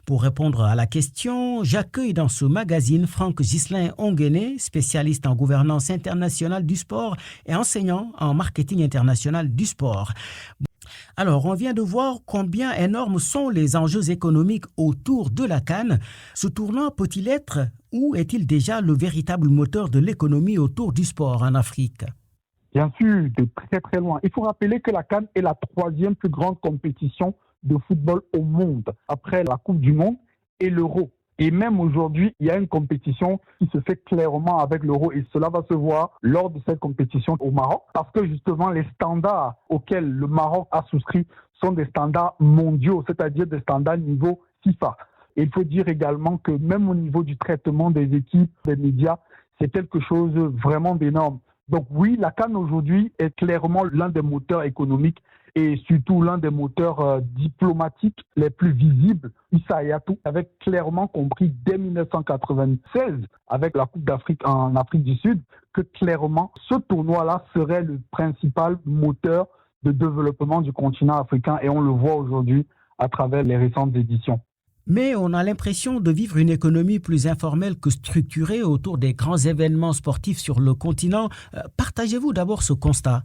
Pour répondre à la question, j'accueille dans ce magazine Franck Ghislain Onguené, spécialiste en gouvernance internationale du sport et enseignant en marketing international du sport. Alors, on vient de voir combien énormes sont les enjeux économiques autour de la CAN. Ce tournant peut-il être ou est-il déjà le véritable moteur de l'économie autour du sport en Afrique? Bien sûr, de très très loin. Il faut rappeler que la CAN est la troisième plus grande compétition de football au monde, après la Coupe du Monde et l'Euro. Et même aujourd'hui, il y a une compétition qui se fait clairement avec l'Euro et cela va se voir lors de cette compétition au Maroc parce que justement les standards auxquels le Maroc a souscrit sont des standards mondiaux, c'est-à-dire des standards niveau FIFA. Et il faut dire également que même au niveau du traitement des équipes, des médias, c'est quelque chose vraiment d'énorme. Donc oui, la CAN aujourd'hui est clairement l'un des moteurs économiques et surtout l'un des moteurs diplomatiques les plus visibles. Issa Hayatou avait clairement compris dès 1996, avec la Coupe d'Afrique en Afrique du Sud, que clairement ce tournoi-là serait le principal moteur de développement du continent africain et on le voit aujourd'hui à travers les récentes éditions. Mais on a l'impression de vivre une économie plus informelle que structurée autour des grands événements sportifs sur le continent. Partagez-vous d'abord ce constat?